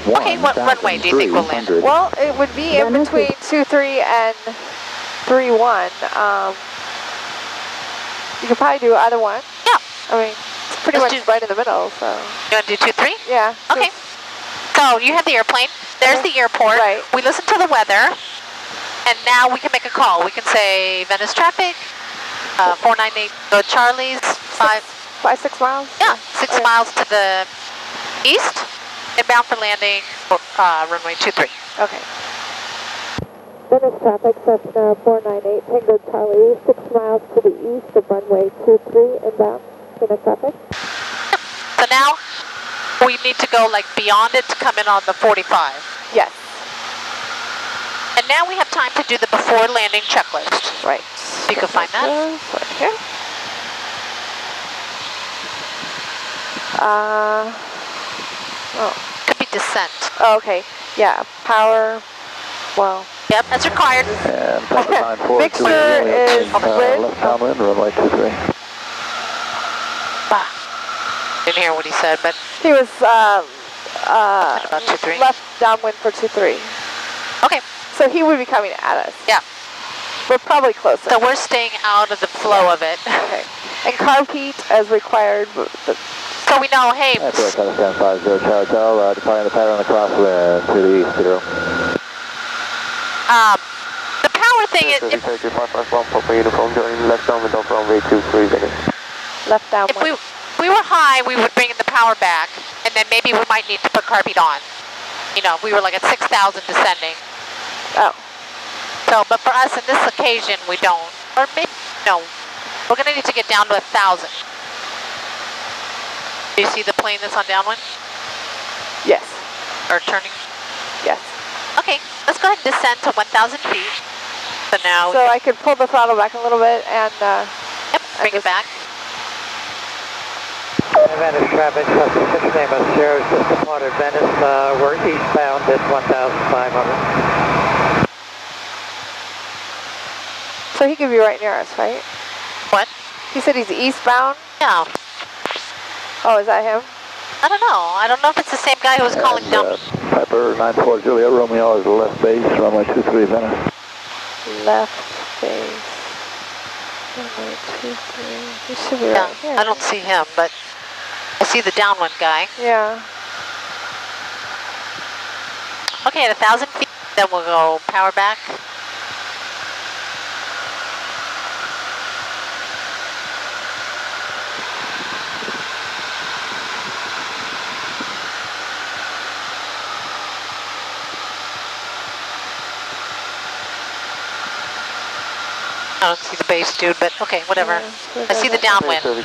Okay, what runway do you think we'll land? Well, it would be in between 23 and 31. You could probably do either one. Yeah. I mean, it's pretty much right in the middle, so. You want to do 23? Yeah. Okay. So you have the airplane. There's the airport. Right. We listen to the weather, and now we can make a call. We can say Venice traffic, 498 go Charlie's, 6 miles? Yeah, 6 miles to the east, inbound for landing, runway 23. Okay. Venice traffic, Cessna 498, Tango Charlie, 6 miles to the east of runway 23, inbound, Venice traffic. So now, we need to go like beyond it to come in on the 45. Yes. And now we have time to do the before landing checklist. Right. You can find that. Right here. Could be descent. Oh, okay. Yeah. Power. Well. Yep, that's required. And mixture is with. Left downwind, runway 23. Didn't hear what he said, but he was about 23. Left downwind for 23. Okay. So he would be coming at us. Yeah. We're probably closer. So we're staying out of the flow of it. Okay. And carb heat as required. So we know, hey. That's right, 50 Charlie Hotel, departing the pattern across to the east, Peter. The power thing is. Left downwind off runway 23. Left downwind. If we were high, we would bring the power back, and then maybe we might need to put carb heat on. You know, if we were like at 6,000 descending. Oh. So, but for us in this occasion, we don't. Or maybe, no. We're going to need to get down to 1,000. Do you see the plane that's on downwind? Yes. Or turning? Yes. Okay, let's go ahead and descend to 1,000 feet. So now. So I could pull the throttle back a little bit and. Yep, bring it back. Venice traffic, 6 Lima Sierra, just departed Venice. We're eastbound at 1,500. So he could be right near us, right? What? He said he's eastbound? Yeah. Oh, is that him? I don't know. I don't know if it's the same guy who was calling down. Piper 94 Juliet Romeo is the left base, runway 23 Venice. Left base. Runway 23. He should be right here. I don't see him, but I see the downwind guy. Yeah. Okay, at 1,000 feet, then we'll go power back. I don't see the base, dude, but okay, whatever. Yeah, I see the downwind. Left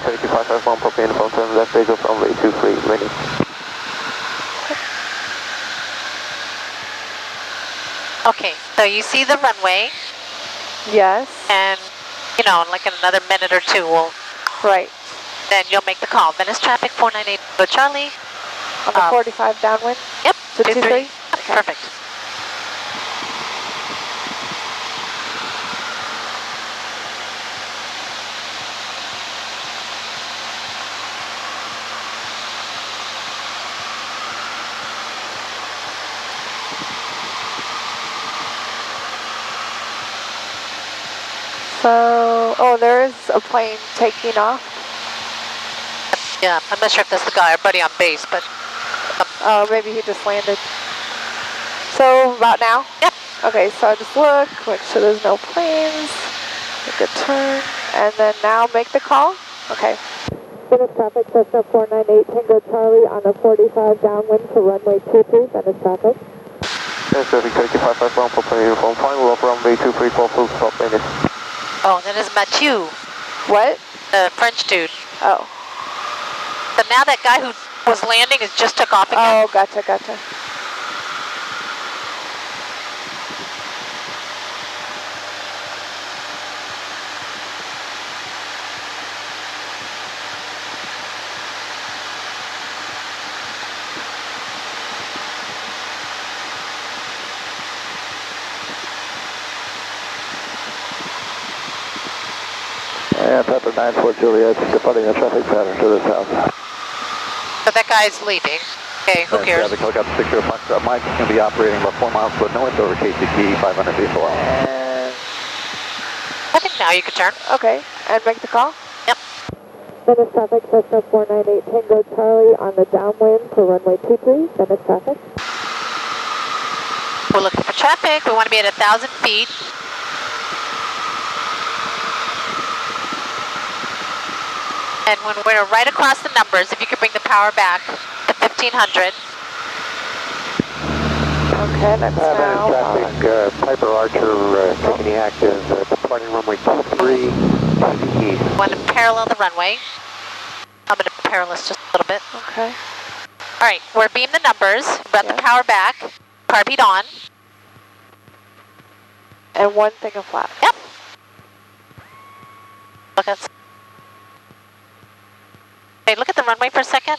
base of runway 23, ready. Okay, so you see the runway. Yes. And, you know, like in another minute or two, we'll. Right. Then you'll make the call. Venice traffic 498 go Charlie. On the 45 downwind? Yep. So 23? Okay. Perfect. So, oh, there is a plane taking off. Yeah, I'm not sure if that's the guy, our buddy on base, but. Oh, maybe he just landed. So, about now? Yep. Okay, so I just look, make sure there's no planes, make a turn, and then now make the call. Okay. Venice traffic, Cessna 498, Tango Charlie on a 45 downwind for runway 23, Venice traffic. Venice traffic, 3551, Papa Uniform, final off runway 23, full stop minutes. Oh, that is Mathieu. What? The French dude. Oh. So now that guy who was landing is just took off again? Oh, gotcha, gotcha. And Pepper 94 Juliet, departing the traffic pattern to the south. So that guy's leaving. Okay, who cares? Traffic helicopter 60 Foxtrot Mike is going to be operating about 4 miles to the north over KCT, 500 feet below. And, I think now you can turn. okay, and make the call? Yep. Venice traffic, Cessna 498 Tango Charlie on the downwind for runway 23, Venice traffic. We're looking for traffic. We want to be at 1,000 feet. And when we're right across the numbers, if you could bring the power back to 1,500. Okay, that's now. traffic, Piper Archer, taking active, departing runway 23 to the east. Want to parallel the runway. I'm going to parallel this just a little bit. Okay. All right, we're beam the numbers. Brought the power back. Carb heat on. And one thing of flaps. Yep. Look at. Okay, look at the runway for a second.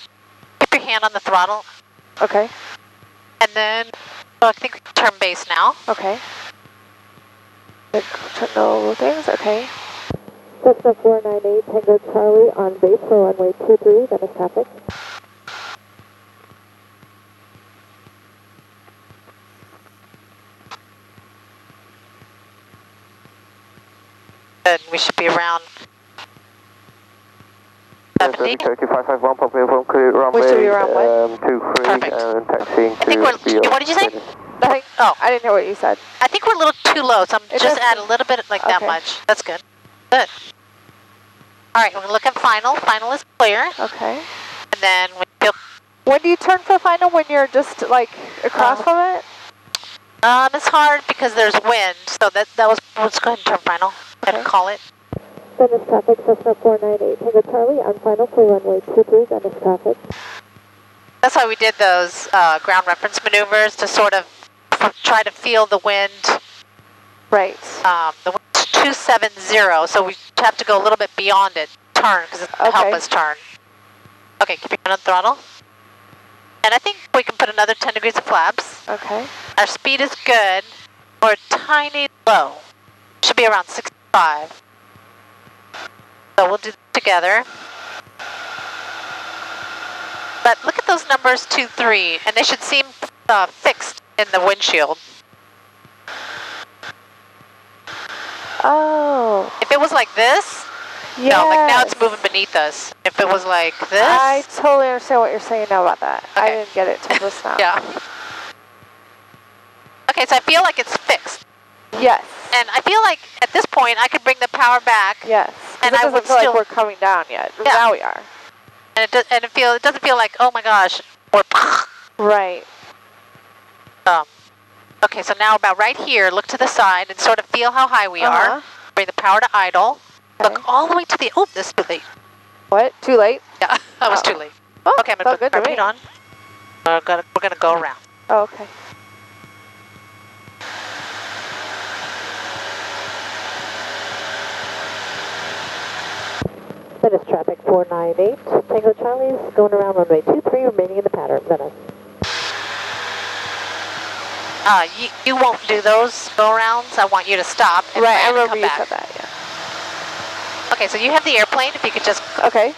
Keep your hand on the throttle. Okay. And then, I think we can turn base now. Okay. No things, okay. Cessna 498 Tango Charlie on base for runway 23, Venice traffic. And we should be around 70. Turkey 551, pumping from clear runway. We should be around what? 23 Perfect. and taxiing I think we're, what did you say? Nothing. Oh, I didn't hear what you said. I think we're a little too low, so I'm It just does- add a little bit like that okay. much. That's good. Good. All right, we're going to look at final. Final is clear. Okay. And then we feel, When do you turn for final? When you're just like across from it? it's hard because there's wind, so that was, let's go ahead and turn final. Go ahead and call it. Venice traffic, Cessna 498 Tango Charlie on final for runway 23, Venice traffic. That's why we did those ground reference maneuvers to sort of try to feel the wind. Right. The wind's 270, so we have to go a little bit beyond it. Turn, because it'll help us turn. Okay, keep your hand on the throttle. And I think we can put another 10 degrees of flaps. Okay. Our speed is good. We're tiny low. Should be around 65. So we'll do this together. But look at those numbers 2, 3, and they should seem fixed in the windshield. Oh. If it was like this, Yes. no, like now it's moving beneath us. If it was like this, I totally understand what you're saying now about that. I Okay. didn't get it till just now. yeah. Okay, so I feel like it's fixed, Yes. and I feel like at this point I could bring the power back, Yes. And And it I doesn't would feel still- like we're coming down yet. Yeah. Now we are. and it doesn't feel like, oh my gosh, we're Right. Okay, so now about right here, look to the side and sort of feel how high we are. Bring the power to idle. Okay. Look all the way to the, oh, this is too late. What? Too late? Yeah, that was Oh. too late. Oh, Okay, I'm felt going to good put to the me. on. We're gonna go around. Oh, okay. Venice traffic 498, Tango Charlie's going around runway 23, remaining in the pattern, Venice. You won't do those go-arounds. I want you to stop and Right, I land and remember come you back. said that, yeah. Okay, so you have the airplane. If you could just, Okay.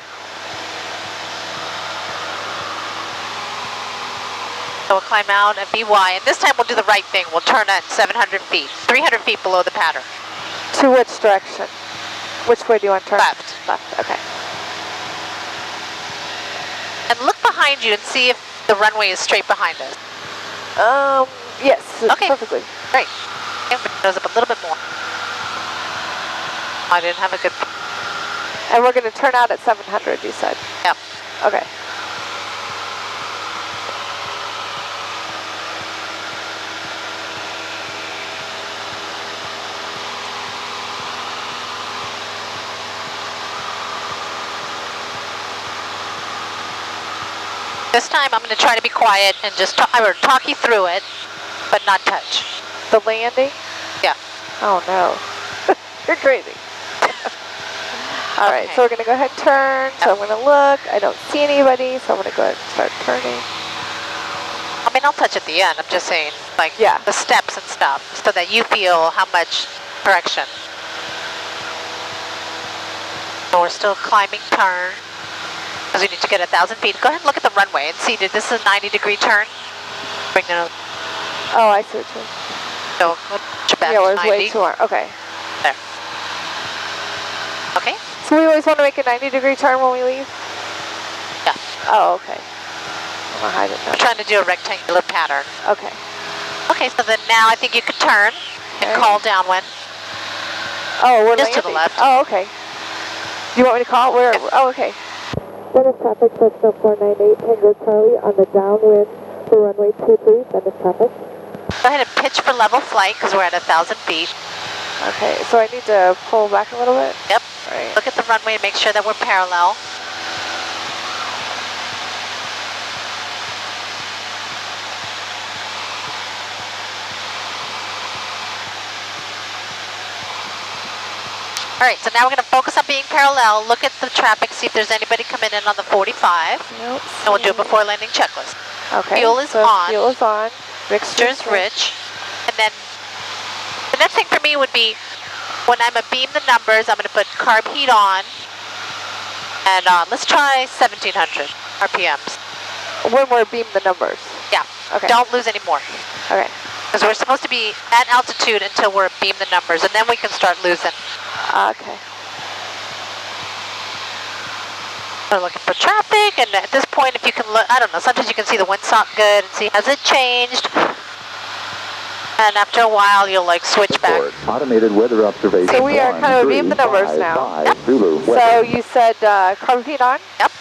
so we'll climb out and be wide. And this time we'll do the right thing. We'll turn at 700 feet, 300 feet below the pattern. To which direction? Which way do you want to turn? Left. Left, okay. And look behind you and see if the runway is straight behind us. Yes, Okay. perfectly. Great. And bring those up a little bit more. I didn't have a good, And we're going to turn out at 700, you said? yeah. Okay. This time I'm going to try to be quiet and just talk you through it, but not touch. The landing? Yeah. Oh, no. You're crazy. All right, Okay. so we're going to go ahead and turn. So I'm going to look. I don't see anybody, so I'm going to go ahead and start turning. I mean, I'll touch at the end. I'm just saying, like, Yeah. the steps and stuff, so that you feel how much correction. So we're still climbing turn. because we need to get 1,000 feet. Go ahead and look at the runway and see, did this is a 90-degree turn? Bring it. Oh, I see what you mean. So, push it back Yeah, to it was 90. way too hard. Okay. There. Okay? So we always want to make a 90-degree turn when we leave? Yeah. Oh, okay. I'm going to hide it now. I'm trying to do a rectangular pattern. Okay. Okay, so then now I think you could turn and call downwind. Oh, we're just to landing. the left. Oh, okay. You want me to call? Where? Yeah. Oh, okay. Venice traffic, Cessna 498, Tango Charlie on the downwind for runway 23, Venice traffic. Go ahead and pitch for level flight because we're at 1,000 feet. Okay, so I need to pull back a little bit? Yep. Right. Look at the runway and make sure that we're parallel. All right, so now we're going to focus on being parallel. Look at the traffic, see if there's anybody coming in on the 45. Nope. And we'll do a before landing checklist. Okay. Fuel is so on. Fuel is on. Mixture is rich. And then the next thing for me would be when I'm going to beam the numbers, I'm going to put carb heat on. And let's try 1,700 RPMs. When we're beam the numbers? Yeah. Okay. Don't lose any more. Okay. Because we're supposed to be at altitude until we're beam the numbers, and then we can start losing. Okay. We're looking for traffic, and at this point, if you can look, I don't know, sometimes you can see the windsock good and see, has it changed? And after a while, you'll like switch back. Automated weather observation. So we are kind of beam the numbers now. Yep. Zulu. So you said carb heat on? Yep.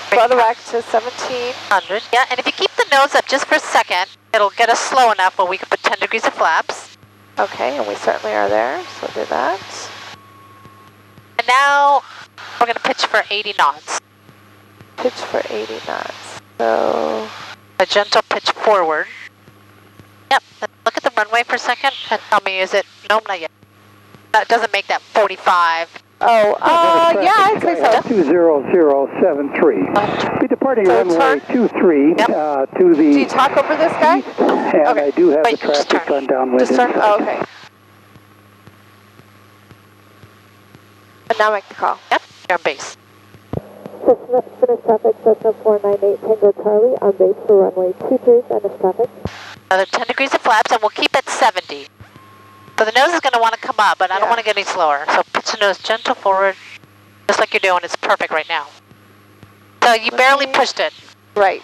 Throttle back to 1700. Yeah, and if you keep the nose up just for a second, it'll get us slow enough where we can put 10 degrees of flaps. Okay, and we certainly are there, so do that. And now we're going to pitch for 80 knots. Pitch for 80 knots. So a gentle pitch forward. Yep, look at the runway for a second and tell me, is it, nope, not yet. That doesn't make that 45. Oh, yeah, I'd say so. 20073. Be departing So runway turn? 23 Yep. To the Do you talk over this guy? and Okay. I do have Wait, the just traffic turn. on downwind. Just turn? Oh, okay. And now make the call. Yep, you're on base. Cessna, Venice traffic, Cessna 498, Tango Charlie on base for runway 23, Venice traffic. Another 10 degrees of flaps, and we'll keep it 70. So the nose is going to want to come up, but I don't want to get any slower. So pitch the nose gentle forward, just like you're doing. It's perfect right now. So you barely pushed it. Right.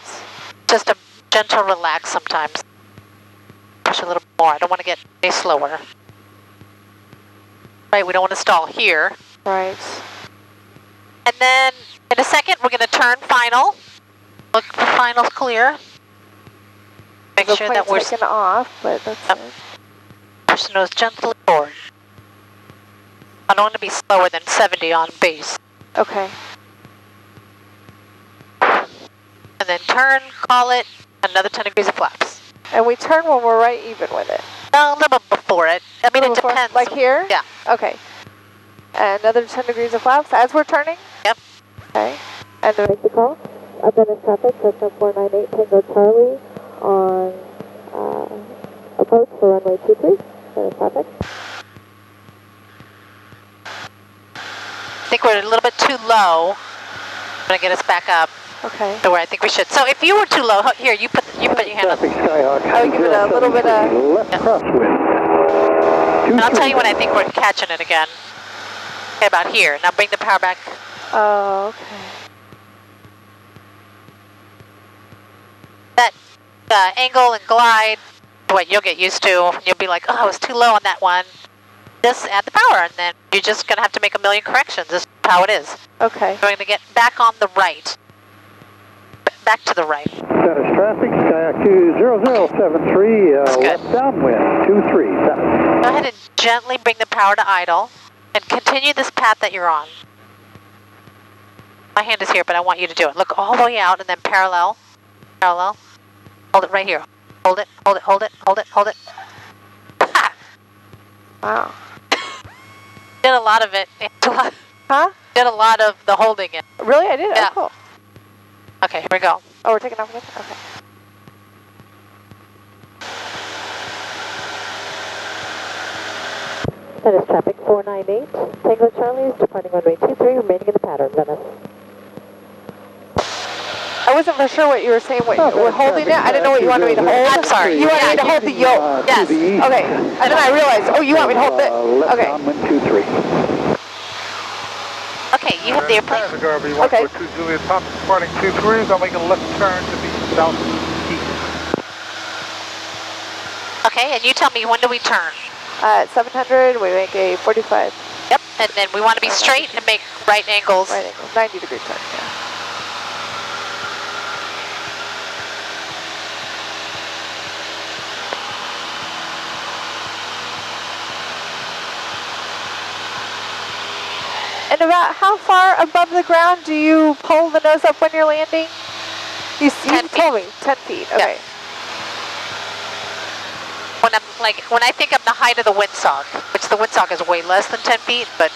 Just a gentle relax sometimes. Push a little more. I don't want to get any slower. Right, we don't want to stall here. Right. And then in a second, we're going to turn final. Look for finals clear. Make The sure plane's that we're taken off, but that's Yep. it. push the nose gently forward. I don't want to be slower than 70 on base. Okay. And then turn, call it, another 10 degrees of flaps. And we turn when we're right even with it. No, a little bit before it. I mean, Little it before- depends. Like here? Yeah. Okay. And another 10 degrees of flaps as we're turning? Yep. Okay. And then Make the call. Venice traffic, Cessna 498, Tango Charlie on approach for runway 23, Venice traffic. I think we're a little bit too low. I'm going to get us back up okay. to where I think we should. So if you were too low, here, you put your hand up. Traffic Skyhawk. I would give it a little bit of... Left crosswind. And I'll tell you when I think we're catching it again. Okay, about here. Now bring the power back. Oh, okay. That angle and glide, what you'll get used to. You'll be like, oh, I was too low on that one. Just add the power, and then you're just going to have to make a million corrections. This is how it is. Okay. We're going to get back on the right. Back to the right. Status traffic, Skyhawk 20073, left downwind, 237. Go ahead and gently bring the power to idle, and continue this path that you're on. My hand is here, but I want you to do it. Look all the way out, and then parallel. Parallel. Hold it right here. Hold it, hold it, hold it, hold it, hold it. Ha! Wow. Did a lot of it. Huh? Did a lot of the holding it. Really? I did? Yeah. Oh, cool. Okay, here we go. Oh, we're taking off again? Okay. Venice traffic 498, Tango Charlie is departing runway 23, remaining in the pattern, Venice. I wasn't for sure what you were saying. What we're holding it. I didn't know what you wanted me to hold. I'm sorry. You wanted me to hold the yoke. Yes. Okay. And then I realized, oh, you want me to hold it? Left downwind 23. Okay, you have the airplane. Okay. 2 Juliet Papa departing 23. I'll make a left turn to the southeast. Okay, and you tell me, when do we turn? At 700, we make a 45. Yep, and then we want to be straight and make right angles. Right angle, 90-degree turn, yeah. And about how far above the ground do you pull the nose up when you're landing? You told me, 10 feet, okay. Yeah. When I think of the height of the windsock, which the windsock is way less than 10 feet, but...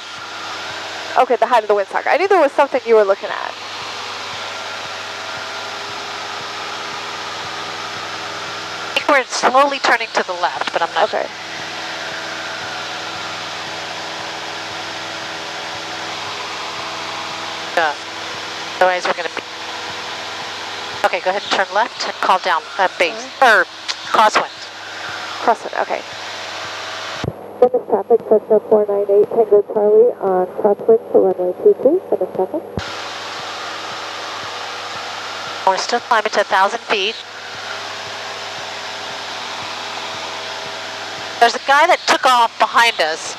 Okay, the height of the windsock. I knew there was something you were looking at. I think we're slowly turning to the left, but I'm not... Okay. Otherwise we're going to be... Okay, go ahead and turn left and call down base, or crosswind. Crosswind, okay. Finish traffic, Cessna 498, Tango Charlie on crosswind for runway 23. Finish traffic. We're still climbing to 1,000 feet. There's a guy that took off behind us.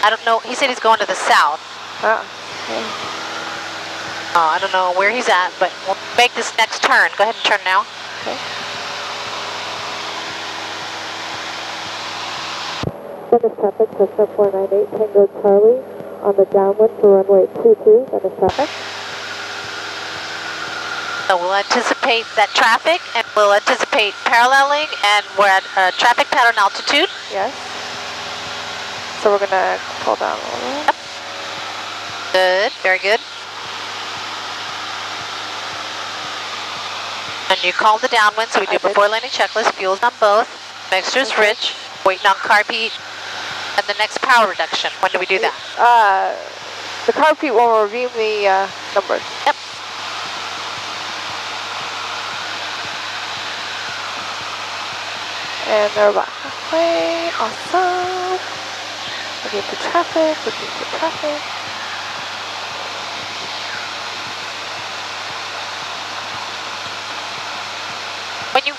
I don't know, he said he's going to the south. Oh, okay. I don't know where he's at, but we'll make this next turn. Go ahead and turn now. Okay. Finish traffic, Cessna 498, Tango Charlie on the downwind for runway 23. Finish traffic. So we'll anticipate that traffic, and we'll anticipate paralleling, and we're at traffic pattern altitude. Yes. So we're going to pull down a little. Yep. Good, very good. And you called the downwind, so we do before landing checklist, fuels on both, mixture's rich, waiting on carb heat, and the next power reduction. When do we do that? The carb heat will reveal the numbers. Yep. And they're about halfway. Awesome. Looking for traffic, looking for traffic.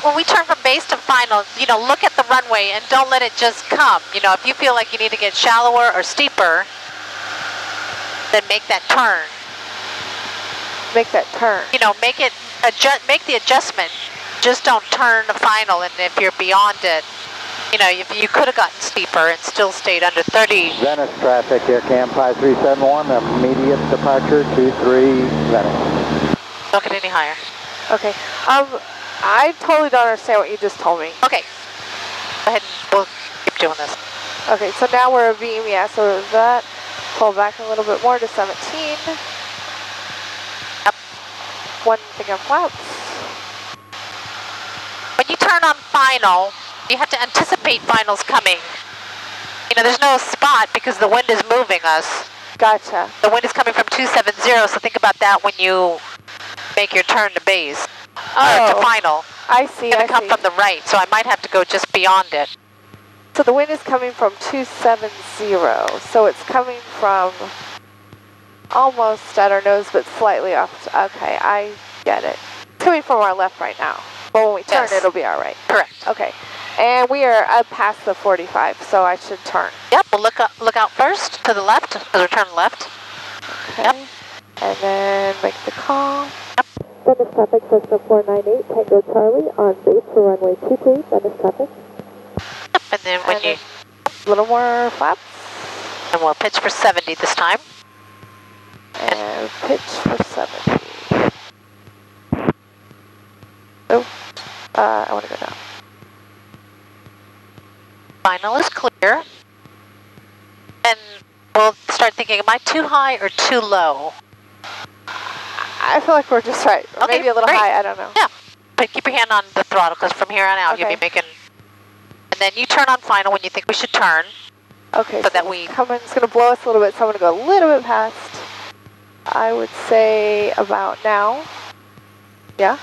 When we turn from base to final, look at the runway and don't let it just come. If you feel like you need to get shallower or steeper, then make that turn. Make that turn. Make the adjustment. Just don't turn the final, and if you're beyond it, if you could have gotten steeper and still stayed under 30. Venice traffic, AirCam 5371, immediate departure 23 Venice. Don't get any higher. Okay. I totally don't understand what you just told me. Okay. Go ahead and we'll keep doing this. Okay, so now we're a beam, yeah, so that, pull back a little bit more to 17. Yep. One thing on flaps. When you turn on final, you have to anticipate finals coming. There's no spot because the wind is moving us. Gotcha. The wind is coming from 270, so think about that when you make your turn to base. Or to final. I see, It's going to come from the right, so I might have to go just beyond it. So the wind is coming from 270, so it's coming from almost at our nose, but slightly off. Okay, I get it. It's coming from our left right now. But when we turn, it'll be all right. Correct. Okay. And we are up past the 45, so I should turn. Yep, we'll look out first to the left, because we're turning left. Okay. Yep. And then make the call. Yep. Finish traffic, Cessna 498, Tango Charlie on base for runway 23. Finish traffic. Yep, and then when you... A little more flaps. And we'll pitch for 70 this time. And pitch for 70. Oh, I want to go down. Final is clear. And we'll start thinking, am I too high or too low? I feel like we're just right. Or okay, maybe a little great. high, I don't know. Yeah, but keep your hand on the throttle, because from here on out you'll be making... And then you turn on final when you think we should turn. Okay, so that we... It's going to blow us a little bit, so I'm going to go a little bit past. I would say about now. Yeah?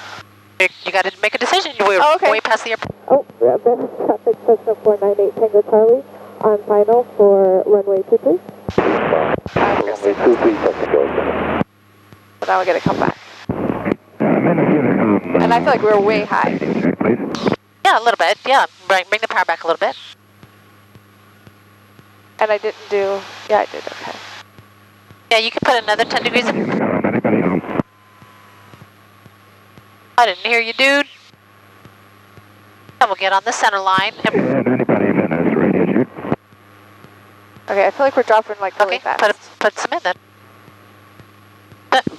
You got to make a decision. We're way past the airport. Oh, Venice traffic, Cessna 498 Tango Charlie on final for runway 23. Runway 23, Cessna go. So now we gotta come back. And I feel like we're way high. Yeah, a little bit. Yeah, bring the power back a little bit. And I didn't do, yeah, I did, okay. Yeah, you can put another 10 degrees in. I didn't hear you, dude. And we'll get on the center line. Okay, I feel like we're dropping like really fast. Put some in then.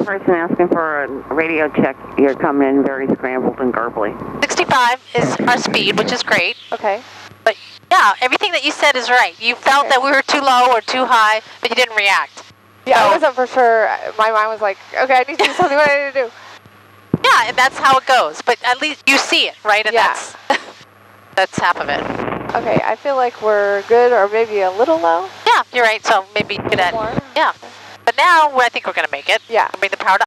Person asking for a radio check. You're coming in very scrambled and garbly. 65 is our speed, which is great. Okay. But yeah, everything that you said is right. You felt that we were too low or too high, but you didn't react. Yeah, I wasn't for sure. My mind was like, okay, I need to do something. What do I need to do? Yeah, and that's how it goes. But at least you see it, right? And that's half of it. Okay, I feel like we're good or maybe a little low. Yeah, you're right. So maybe you could add. Yeah. But now I think we're going to make it. Yeah. Bring the power to